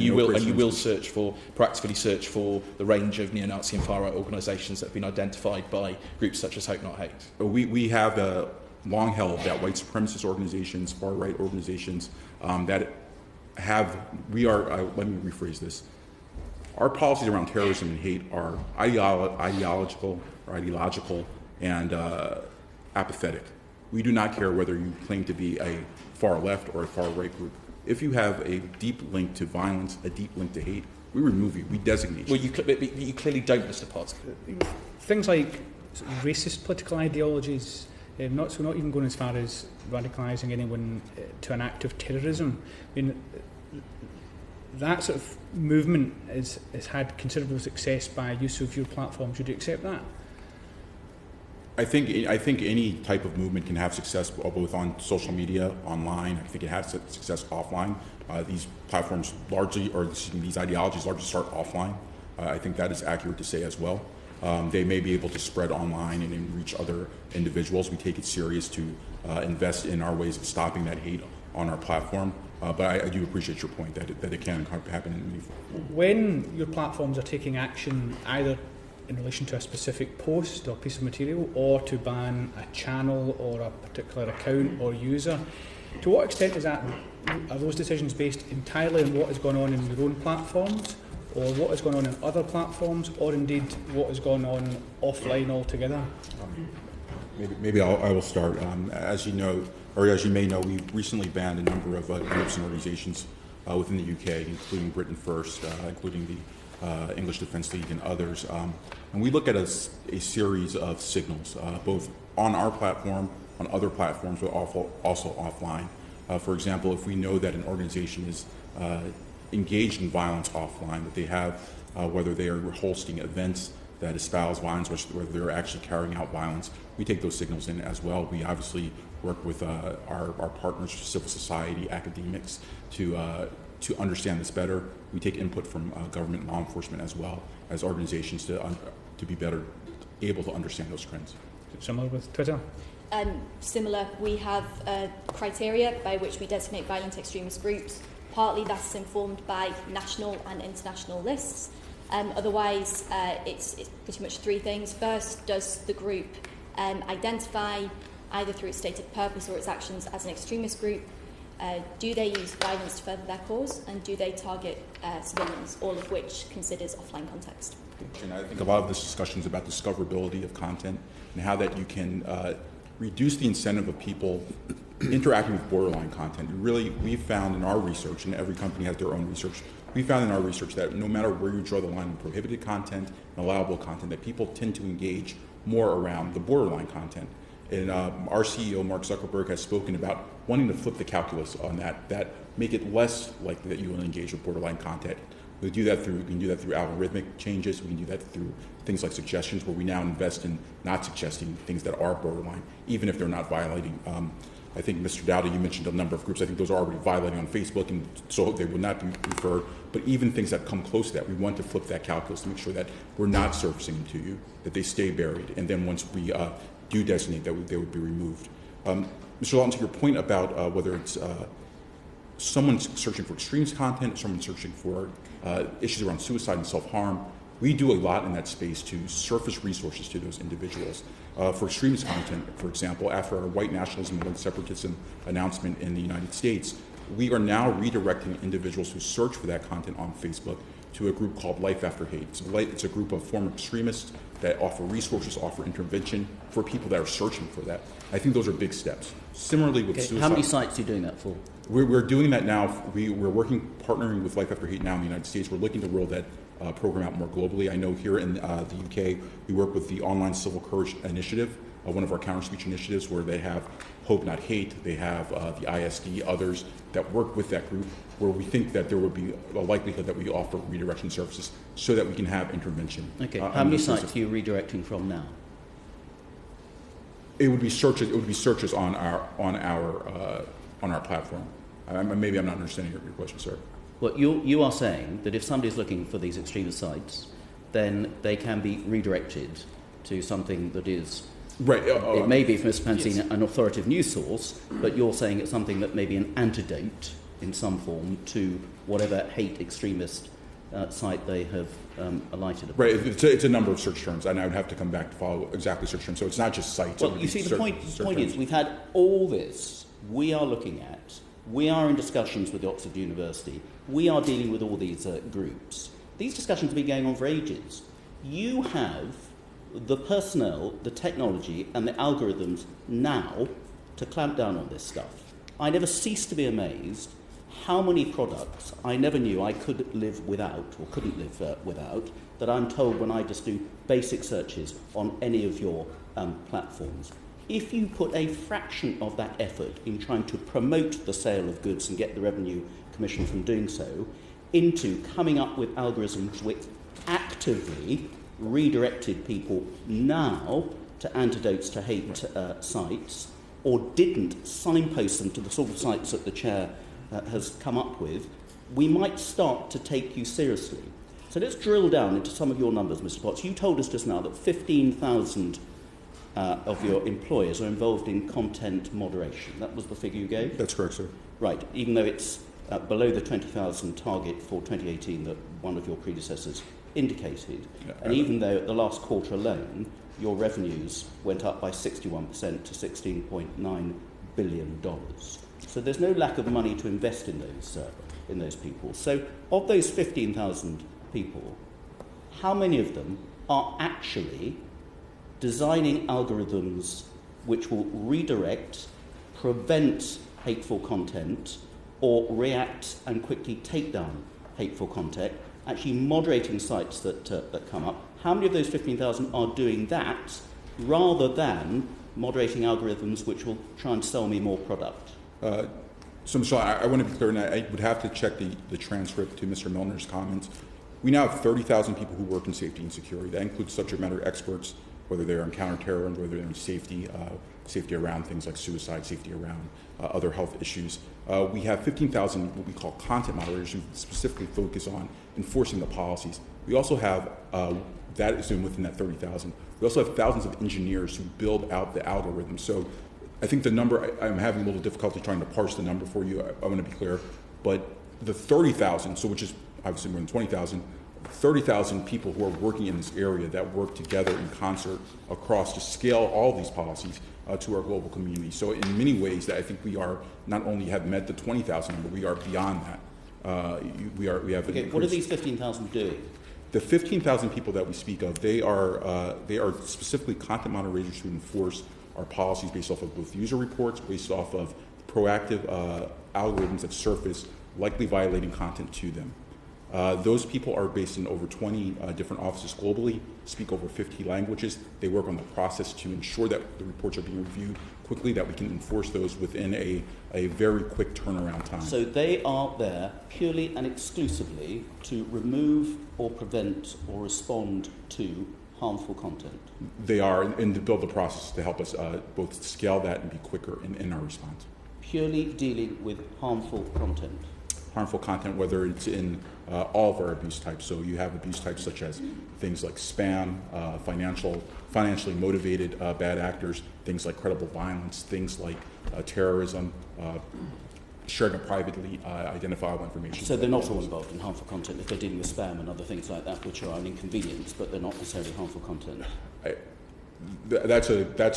you will proactively search for the range of neo-Nazi and far-right organisations that have been identified by groups such as Hope Not Hate. We have long held that white supremacist organizations, far-right organizations let me rephrase this. Our policies around terrorism and hate are ideological and apathetic. We do not care whether you claim to be a far left or a far right group. If you have a deep link to violence, a deep link to hate, we remove you, we designate you. Well, you clearly don't, Mr. Potts. Things like racist political ideologies, not even going as far as radicalising anyone to an act of terrorism. I mean, that sort of movement has had considerable success by use of your platform. Should you accept that? I think any type of movement can have success both on social media, online. I think it has success offline. These platforms these ideologies largely start offline. I think that is accurate to say as well. They may be able to spread online and reach other individuals. We take it serious to invest in our ways of stopping that hate on our platform. But I do appreciate your point that it can happen in many forms. When your platforms are taking action, either in relation to a specific post or piece of material, or to ban a channel or a particular account or user, to what extent are those decisions based entirely on what is going on in your own platforms, or what is going on in other platforms, or indeed what is going on offline altogether? Maybe I will start. As you know, or as you may know, we recently banned a number of groups and organizations within the UK, including Britain First, including the English Defence League and others. And we look at a series of signals, both on our platform, on other platforms, but also offline. For example, if we know that an organization is engaged in violence offline, that they have, whether they are hosting events that espouse violence, or whether they're actually carrying out violence, we take those signals in as well. We obviously work with our partners, civil society, academics, to understand this better. We take input from government law enforcement as well as organizations to be better able to understand those trends. Similar with Twitter? Similar. We have criteria by which we designate violent extremist groups. Partly that's informed by national and international lists. Otherwise, it's pretty much three things. First, does the group identify, either through its stated purpose or its actions, as an extremist group? Do they use violence to further their cause? And do they target civilians, all of which considers offline context? And I think a lot of this discussion is about discoverability of content and how that you can reduce the incentive of people interacting with borderline content. We've found in our research, and every company has their own research, we found in our research that no matter where you draw the line on prohibited content and allowable content, that people tend to engage more around the borderline content. And our CEO, Mark Zuckerberg, has spoken about wanting to flip the calculus on that make it less likely that you will engage with borderline content. We can do that through algorithmic changes. We can do that through things like suggestions, where we now invest in not suggesting things that are borderline, even if they're not violating. I think, Mr. Dowdy, you mentioned a number of groups. I think those are already violating on Facebook, and so they would not be referred. But even things that come close to that, we want to flip that calculus to make sure that we're not surfacing them to you, that they stay buried, and then once we do designate that, they would be removed. Mr. Lawton, to your point about whether it's someone searching for extremist content, someone searching for issues around suicide and self-harm, we do a lot in that space to surface resources to those individuals. For extremist content, for example, after our white nationalism and white separatism announcement in the United States, we are now redirecting individuals who search for that content on Facebook to a group called Life After Hate. It's a group of former extremists that offer resources, offer intervention for people that are searching for that. I think those are big steps. Similarly with suicide. How many sites are you doing that for? We're doing that now. We're partnering with Life After Hate now in the United States. We're looking to roll that program out more globally. I know here in the UK, we work with the Online Civil Courage Initiative, one of our counter-speech initiatives, where they have Hope Not Hate, they have the ISD, others that work with that group, where we think that there would be a likelihood that we offer redirection services so that we can have intervention. Okay. How many sites are you redirecting from now? It would be searches. It would be searches on our platform. Maybe I'm not understanding your question, sir. Well, you are saying that if somebody's looking for these extremist sites, then they can be redirected to something that is right. It may be, for Mr. Pansine, yes, an authoritative news source, but you're saying it's something that may be an antidote in some form to whatever hate extremist site they have alighted upon. Right, it's a number of search terms, and I would have to come back to follow exactly search terms. So it's not just sites. Well, you see, the point is, we've had all this. We are looking at. We are in discussions with Oxford University. We are dealing with all these groups. These discussions have been going on for ages. You have the personnel, the technology, and the algorithms now to clamp down on this stuff. I never cease to be amazed how many products I never knew I could live without or couldn't live without, that I'm told when I just do basic searches on any of your platforms. If you put a fraction of that effort in trying to promote the sale of goods and get the Revenue Commission from doing so, into coming up with algorithms which actively redirected people now to antidotes to hate sites, or didn't signpost them to the sort of sites that the chair has come up with, we might start to take you seriously. So let's drill down into some of your numbers, Mr. Potts. You told us just now that 15,000 of your employers are involved in content moderation. That was the figure you gave? That's correct, sir. Right, even though it's below the 20,000 target for 2018 that one of your predecessors indicated, and even though at the last quarter alone, your revenues went up by 61% to $16.9 billion. So there's no lack of money to invest in those people. So of those 15,000 people, how many of them are actually designing algorithms which will redirect, prevent hateful content, or react and quickly take down hateful content, actually moderating sites that come up? How many of those 15,000 are doing that rather than moderating algorithms which will try and sell me more product? So, Michelle, I want to be clear, and I would have to check the transcript to Mr. Milner's comments. We now have 30,000 people who work in safety and security. That includes subject matter experts, whether they're in counterterror and whether they're in safety around things like suicide, safety around other health issues. We have 15,000 what we call content moderators who specifically focus on enforcing the policies. We also have, that is within that 30,000, we also have thousands of engineers who build out the algorithms. So I think the number, I'm having a little difficulty trying to parse the number for you, I want to be clear, but the 30,000, so which is obviously more than 20,000, 30,000 people who are working in this area that work together in concert across to scale all these policies to our global community. So in many ways that I think we are not only have met the 20,000 number, we are beyond that. We have. Okay, what are these 15,000 doing? The 15,000 people that we speak of, they are specifically content moderators who enforce our policies based off of both user reports, based off of proactive algorithms that surface likely violating content to them. Those people are based in over 20 different offices globally, speak over 50 languages. They work on the process to ensure that the reports are being reviewed quickly, that we can enforce those within a very quick turnaround time. So they are there purely and exclusively to remove or prevent or respond to harmful content? They are, and to build the process to help us both scale that and be quicker in our response. Purely dealing with harmful content? Harmful content, whether it's in all of our abuse types. So you have abuse types such as things like spam, financially motivated bad actors, things like credible violence, things like terrorism, sharing of privately identifiable information. So they're not all involved in harmful content if they're dealing with spam and other things like that, which are an inconvenience, but they're not necessarily harmful content. That's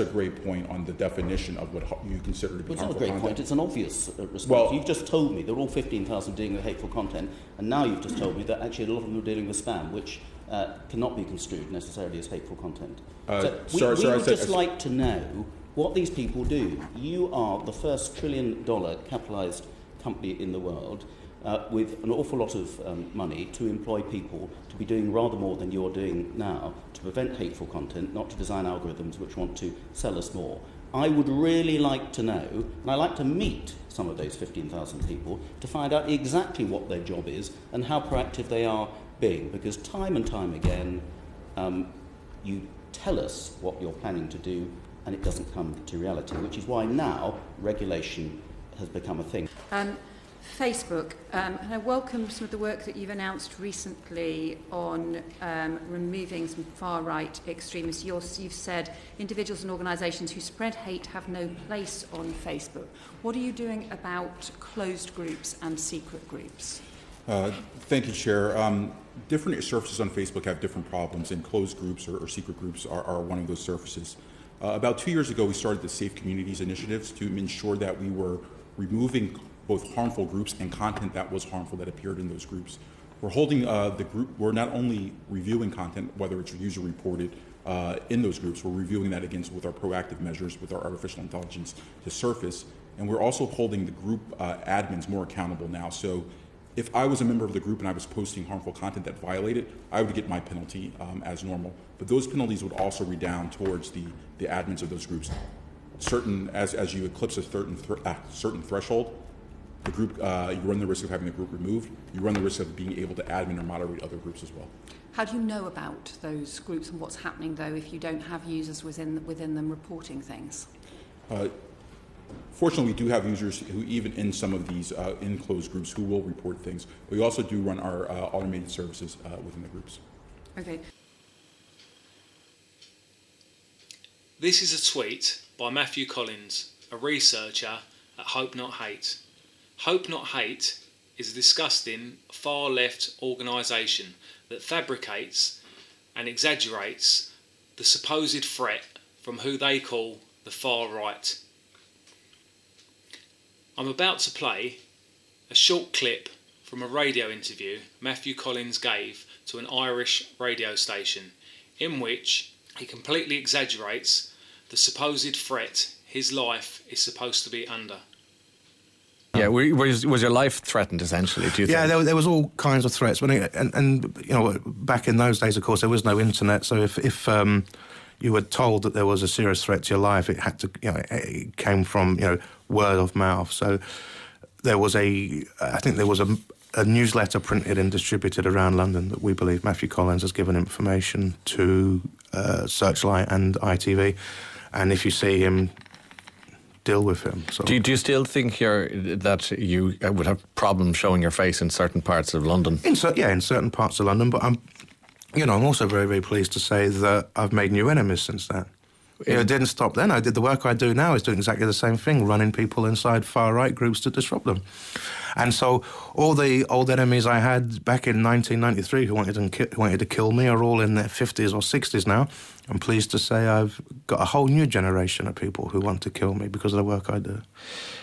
a great point on the definition of what you consider to be harmful content. It's not a great point, it's an obvious response. Well, you've just told me they're all 15,000 dealing with hateful content, and now you've just told me that actually a lot of them are dealing with spam, which cannot be construed necessarily as hateful content. We would just like to know what these people do. You are the first $1 trillion capitalized company in the world with an awful lot of money to employ people to be doing rather more than you're doing now to prevent hateful content, not to design algorithms which want to sell us more. I would really like to know, and I'd like to meet some of those 15,000 people to find out exactly what their job is and how proactive they are being, because time and time again you tell us what you're planning to do and it doesn't come to reality, which is why now regulation has become a thing. Facebook, and I welcome some of the work that you've announced recently on removing some far-right extremists. You've said individuals and organisations who spread hate have no place on Facebook. What are you doing about closed groups and secret groups? Thank you, Chair. Different surfaces on Facebook have different problems, and closed groups or secret groups are one of those surfaces. About 2 years ago, we started the Safe Communities initiatives to ensure that we were removing both harmful groups and content that was harmful that appeared in those groups. We're holding the group, we're not only reviewing content, whether it's user reported in those groups, we're reviewing that against with our proactive measures, with our artificial intelligence to surface, and we're also holding the group admins more accountable now. So if I was a member of the group and I was posting harmful content that violated, I would get my penalty as normal. But those penalties would also redound towards the admins of those groups. As you eclipse a certain threshold, the group, you run the risk of having the group removed. You run the risk of being able to admin or moderate other groups as well. How do you know about those groups and what's happening, though, if you don't have users within them reporting things? Fortunately, we do have users who, even in some of these enclosed groups, who will report things. We also do run our automated services within the groups. Okay. This is a tweet by Matthew Collins, a researcher at Hope Not Hate. Hope Not Hate is a disgusting far-left organisation that fabricates and exaggerates the supposed threat from who they call the far right. I'm about to play a short clip from a radio interview Matthew Collins gave to an Irish radio station, in which he completely exaggerates the supposed threat his life is supposed to be under. Yeah, was your life threatened, essentially, do you think? Yeah, there was all kinds of threats. And you know, back in those days, of course, there was no internet, so if you were told that there was a serious threat to your life, it had to, it came from, word of mouth. So there was I think there was a newsletter printed and distributed around London that we believe Matthew Collins has given information to Searchlight and ITV, and if you see him, deal with him. So. Do you still think that you would have problems showing your face in certain parts of London? In certain parts of London, but I'm also very, very pleased to say that I've made new enemies since then. It didn't stop then. I did the work I do now is doing exactly the same thing, running people inside far-right groups to disrupt them. And so all the old enemies I had back in 1993 who wanted to kill me are all in their 50s or 60s now. I'm pleased to say I've got a whole new generation of people who want to kill me because of the work I do.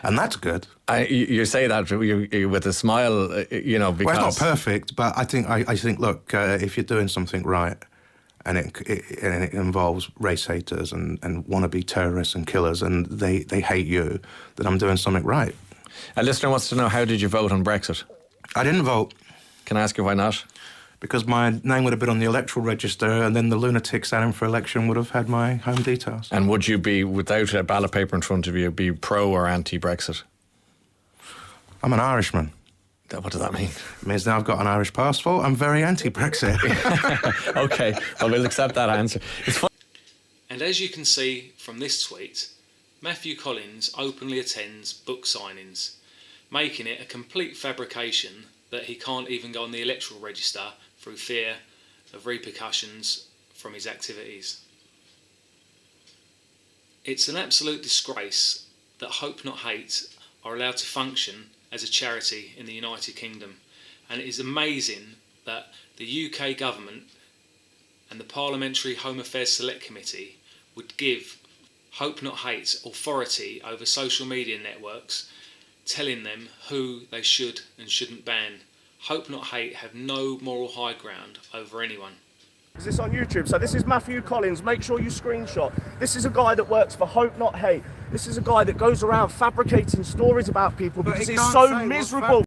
And that's good. You say that with a smile, because... Well, it's not perfect, but I think, look, if you're doing something right, and it involves race haters and wannabe terrorists and killers, and they hate you, then I'm doing something right. A listener wants to know, how did you vote on Brexit? I didn't vote. Can I ask you why not? Because my name would have been on the electoral register, and then the lunatics standing for election would have had my home details. And would you be, without a ballot paper in front of you, be pro or anti-Brexit? I'm an Irishman. What does that mean? It means now I've got an Irish passport. I'm very anti-Brexit. OK, well, we'll accept that answer. It's fun. And as you can see from this tweet, Matthew Collins openly attends book signings, making it a complete fabrication that he can't even go on the electoral register through fear of repercussions from his activities. It's an absolute disgrace that Hope Not Hate are allowed to function as a charity in the United Kingdom, and it is amazing that the UK government and the Parliamentary Home Affairs Select Committee would give Hope Not Hate authority over social media networks, telling them who they should and shouldn't ban. Hope Not Hate have no moral high ground over anyone. Is this on YouTube? So this is Matthew Collins. Make sure you screenshot. This is a guy that works for Hope Not Hate. This is a guy that goes around fabricating stories about people because he's so miserable.